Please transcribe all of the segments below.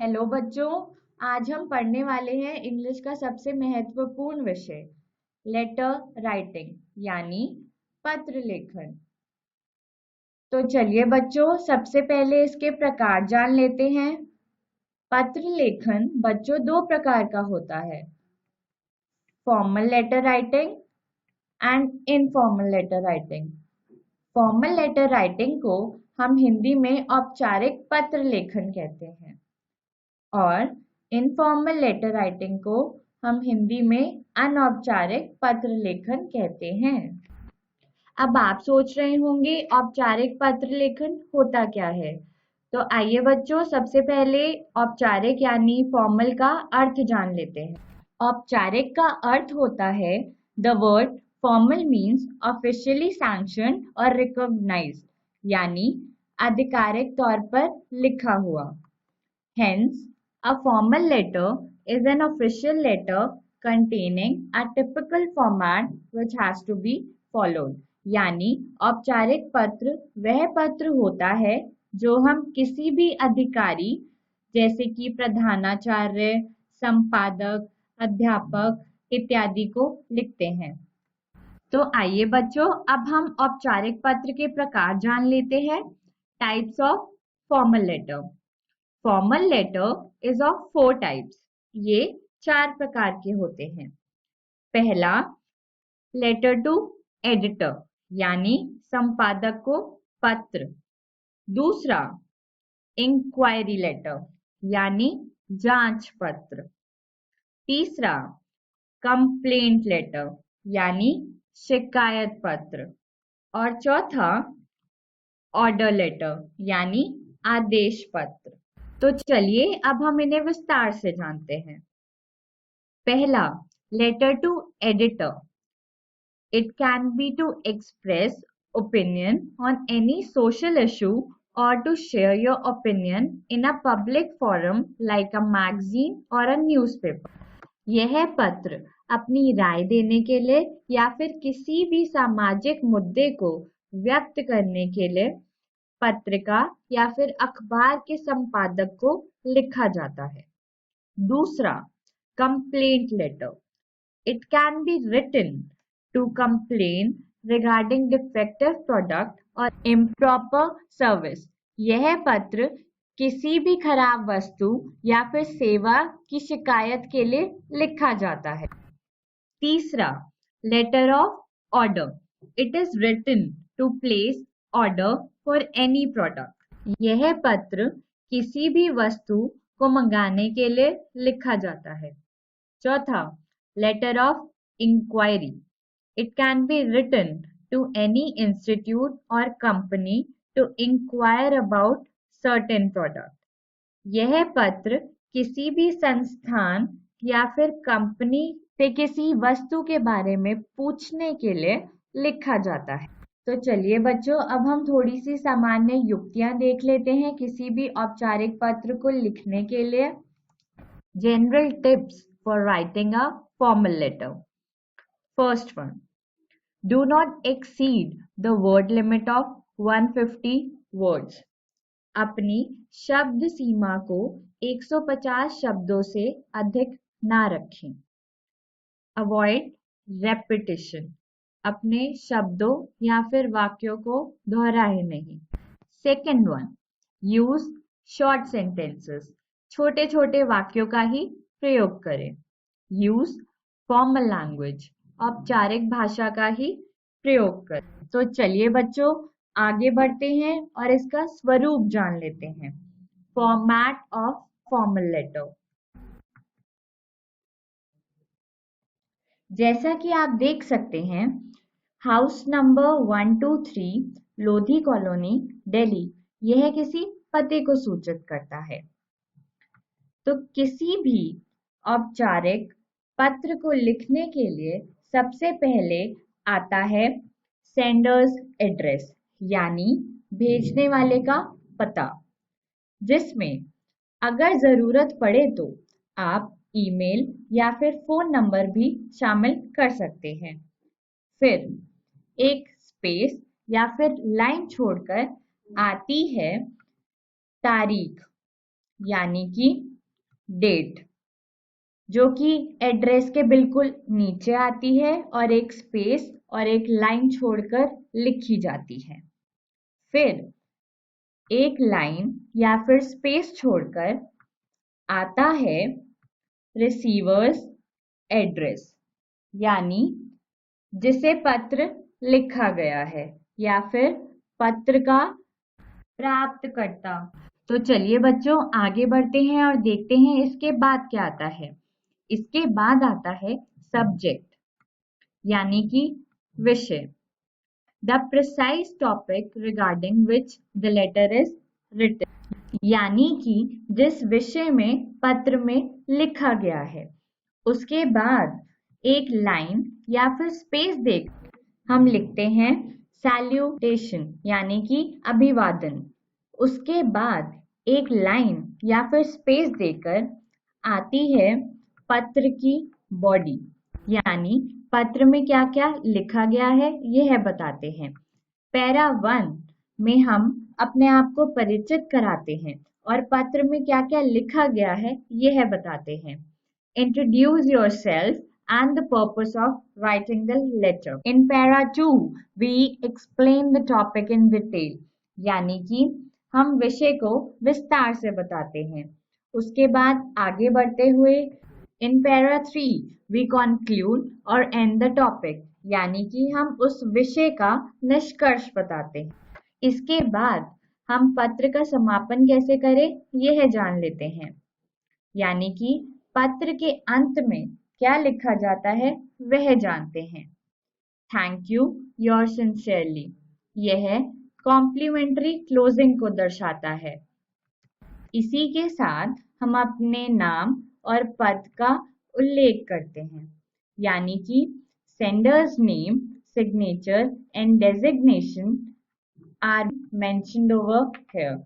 Hello बच्चों। आज हम पढ़ने वाले हैं इंग्लिश का सबसे महत्वपूर्ण विषय लेटर राइटिंग यानी पत्र लेखन। तो चलिए बच्चों, सबसे पहले इसके प्रकार जान लेते हैं। पत्र लेखन बच्चों दो प्रकार का होता है, formal letter writing and informal letter writing. Formal letter writing को हम हिंदी में औपचारिक पत्र लेखन कहते हैं और इनफॉर्मल लेटर राइटिंग को हम हिंदी में अनौपचारिक पत्र लेखन कहते हैं। अब आप सोच रहे होंगे औपचारिक पत्र लेखन होता क्या है। तो आइए बच्चों, सबसे पहले औपचारिक यानी फॉर्मल का अर्थ जान लेते हैं। औपचारिक का अर्थ होता है the word formal means officially sanctioned और रिकॉग्नाइज्ड, यानी आधिकारिक तौर पर लिखा हुआ। Hence, a formal letter is an official letter containing a typical format which has to be followed. यानी औपचारिक पत्र वह पत्र होता है जो हम किसी भी अधिकारी जैसे कि प्रधानाचार्य, संपादक, अध्यापक इत्यादि को लिखते हैं। तो आइए बच्चों, अब हम औपचारिक पत्र के प्रकार जान लेते हैं। Types of formal letter. Formal letter is of 4 types. ये 4 प्रकार के होते हैं। पहला, लेटर टू एडिटर यानी संपादक को पत्र। दूसरा, इंक्वायरी लेटर यानी जांच पत्र। तीसरा, कंप्लेंट लेटर यानी शिकायत पत्र। और चौथा, ऑर्डर लेटर यानी आदेश पत्र। तो चलिए अब हम इन्हें विस्तार से जानते हैं। पहला, letter to editor. It can be to express opinion on any social issue or to share your opinion in a public forum like a magazine or a newspaper. यह पत्र अपनी राय देने के लिए या फिर किसी भी सामाजिक मुद्दे को व्यक्त करने के लिए पत्रिका या फिर अखबार के संपादक को लिखा जाता है। दूसरा, complaint letter. It can be written to complain regarding defective product और इम्प्रॉपर सर्विस। यह पत्र किसी भी खराब वस्तु या फिर सेवा की शिकायत के लिए लिखा जाता है। तीसरा, letter of order. It is written to place order for any product. यह पत्र किसी भी वस्तु को मंगाने के लिए लिखा जाता है। चौथा, letter of inquiry. It can be written to any institute और company to inquire about certain product. यह पत्र किसी भी संस्थान या फिर कंपनी से किसी वस्तु के बारे में पूछने के लिए लिखा जाता है। तो चलिए बच्चों, अब हम थोड़ी सी सामान्य युक्तियां देख लेते हैं किसी भी औपचारिक पत्र को लिखने के लिए। General tips for writing a formal letter. First one, do not exceed the word limit of 150 words. अपनी शब्द सीमा को 150 शब्दों से अधिक ना रखें। Avoid repetition. अपने शब्दों या फिर वाक्यों को दोहराए नहीं। Second one, use short sentences. छोटे छोटे वाक्यों का ही प्रयोग करें। Use formal language. औपचारिक भाषा का ही प्रयोग करें। तो चलिए बच्चों, आगे बढ़ते हैं और इसका स्वरूप जान लेते हैं। Format of formal letter. जैसा कि आप देख सकते हैं, house number 123 Lodhi colony, Delhi, यह किसी पते को सूचित करता है। तो किसी भी औपचारिक पत्र को लिखने के लिए सबसे पहले आता है सेंडर्स एड्रेस यानी भेजने वाले का पता, जिसमें अगर जरूरत पड़े तो आप ईमेल या फिर फोन नंबर भी शामिल कर सकते हैं। फिर एक स्पेस या फिर लाइन छोड़कर आती है तारीख, यानी कि डेट, जो कि एड्रेस के बिल्कुल नीचे आती है और एक स्पेस और एक लाइन छोड़कर लिखी जाती है। फिर एक लाइन या फिर स्पेस छोड़कर आता है रिसीवर्स एड्रेस, यानी जिसे पत्र लिखा गया है या फिर पत्र का प्राप्तकर्ता। तो चलिए बच्चों आगे बढ़ते हैं और देखते हैं इसके बाद क्या आता है। इसके बाद आता है सब्जेक्ट, यानी कि विषय, the precise topic regarding which the letter is written, यानी कि जिस विषय में पत्र में लिखा गया है। उसके बाद एक लाइन या फिर स्पेस देकर हम लिखते हैं सैल्यूटेशन, यानी कि अभिवादन। उसके बाद एक लाइन या फिर स्पेस देकर आती है पत्र की बॉडी, यानी पत्र में क्या क्या लिखा गया है यह बताते हैं। पैरा 1 में हम अपने आप को परिचित कराते हैं और पत्र में क्या क्या लिखा गया है यह बताते हैं। Introduce yourself and the purpose of writing the letter. In para 2, we explain the topic in detail, यानी कि हम विषय को विस्तार से बताते हैं। उसके बाद आगे बढ़ते हुए in para 3, we conclude or end the topic, यानी कि हम उस विषय का निष्कर्ष बताते हैं। इसके बाद हम पत्र का समापन कैसे करें यह जान लेते हैं, यानी कि पत्र के अंत में क्या लिखा जाता है वह जानते हैं। थैंक यू, योर सिंसियरली, यह कॉम्प्लीमेंट्री क्लोजिंग को दर्शाता है। इसी के साथ हम अपने नाम और पद का उल्लेख करते हैं, यानी कि sender's name, signature and designation are mentioned over here.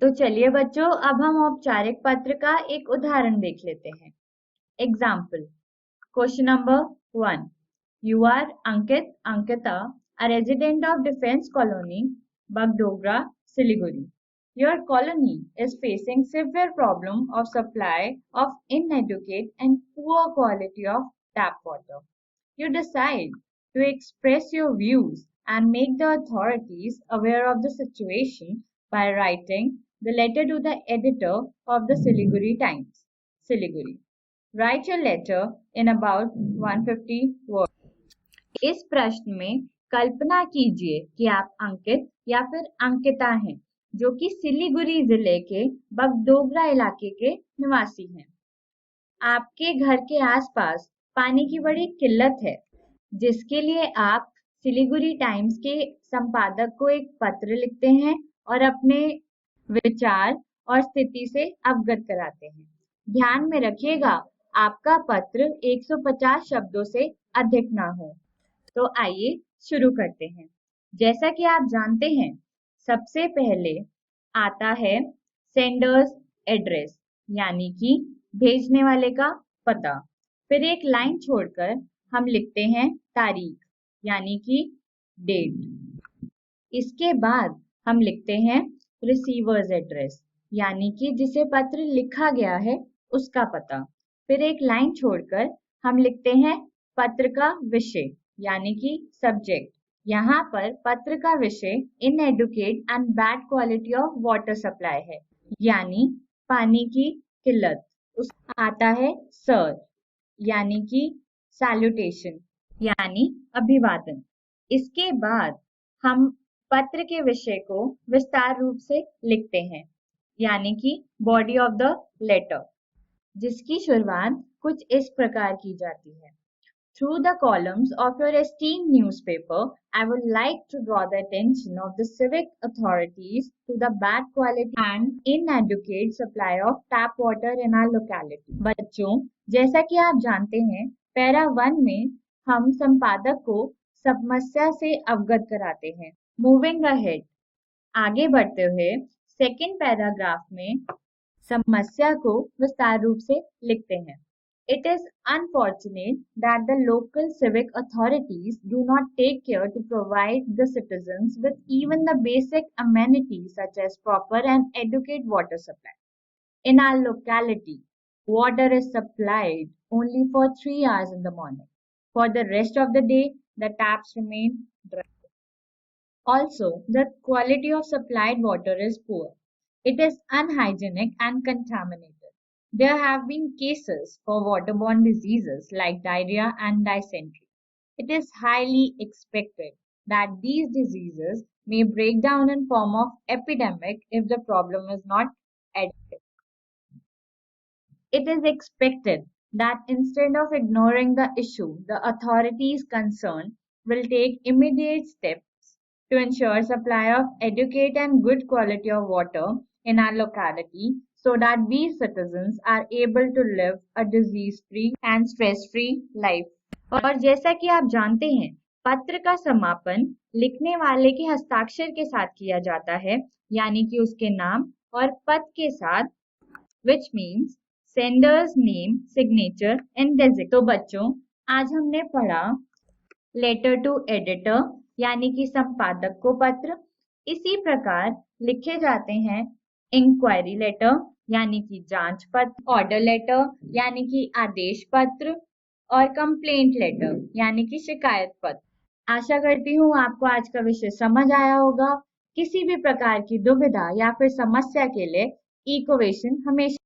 तो चलिए बच्चों अब हम औपचारिक पत्र का एक उदाहरण देख लेते हैं। Example, question number 1, you are Ankit Ankita, a resident of defense colony Bagdogra, Siliguri. Your colony is facing severe problem of supply of inadequate and poor quality of tap water. You decide to express your views and make the authorities aware of the situation by writing the letter to the editor of the Siliguri Times, Siliguri. Write your letter in about 150 words. इस प्रश्न में कल्पना कीजिए कि आप अंकित या फिर अंकिता हैं, जो कि सिलीगुड़ी जिले के बगडोगरा इलाके के निवासी हैं। आपके घर के आसपास पानी की बड़ी किल्लत है, जिसके लिए आप सिलीगुड़ी टाइम्स के संपादक को एक पत्र लिखते हैं और अपने विचार और स्थिति से अवगत कराते हैं। ध्यान में रखिएगा आपका पत्र 150 शब्दों से अधिक ना हो। तो आइए शुरू करते हैं। जैसा कि आप जानते हैं, सबसे पहले आता है सेंडर्स एड्रेस, यानी कि भेजने वाले का पता। फिर एक लाइन छोड़कर हम लिखते हैं तारीख, यानी कि डेट। इसके बाद हम लिखते हैं रिसीवर्स एड्रेस, यानी कि जिसे पत्र लिखा गया है उसका पता। फिर एक लाइन छोड़कर हम लिखते हैं पत्र का विषय, यानी कि सब्जेक्ट। यहाँ पर पत्र का विषय inadequate and bad quality of water supply है, यानी पानी की किल्लत। उस आता है सर, यानी कि सैल्यूटेशन, यानी अभिवादन। इसके बाद हम पत्र के विषय को विस्तार रूप से लिखते हैं, यानी कि बॉडी ऑफ द लेटर, जिसकी शुरुआत कुछ इस प्रकार की जाती है। Through the columns of your esteemed newspaper, I would like to draw the attention of the civic authorities to the bad quality and inadequate supply of tap water in our locality. बच्चों, जैसा कि आप जानते हैं, para 1 में हम संपादक को समस्या से अवगत कराते हैं। Moving ahead, आगे बढ़ते हुए सेकेंड पैराग्राफ में समस्या को विस्तार रूप से लिखते हैं। It is unfortunate that the local civic authorities do not take care to provide the citizens with even the basic amenities such as proper and adequate water supply. In our locality, water is supplied only for 3 hours in the morning. For the rest of the day, the taps remain dry. Also, the quality of supplied water is poor. It is unhygienic and contaminated. There have been cases for waterborne diseases like diarrhea and dysentery. It is highly expected that these diseases may break down in form of epidemic if the problem is not addressed. It is expected that instead of ignoring the issue, the authorities concerned will take immediate steps to ensure supply of adequate and good quality of water in our locality so that we citizens are able to live a disease-free and stress-free life. और जैसा कि आप जानते हैं, पत्र का समापन लिखने वाले के हस्ताक्षर के साथ किया जाता है, यानी कि उसके नाम और पद के साथ, which means sender's name, signature and designation. तो बच्चों, आज हमने पढ़ा लेटर टू एडिटर यानी कि संपादक को पत्र। इसी प्रकार लिखे जाते हैं इंक्वायरी लेटर यानी कि जांच पत्र, ऑर्डर लेटर यानी कि आदेश पत्र और कंप्लेंट लेटर यानी कि शिकायत पत्र। आशा करती हूँ आपको आज का विषय समझ आया होगा। किसी भी प्रकार की दुविधा या फिर समस्या के लिए इक्वेशन हमेशा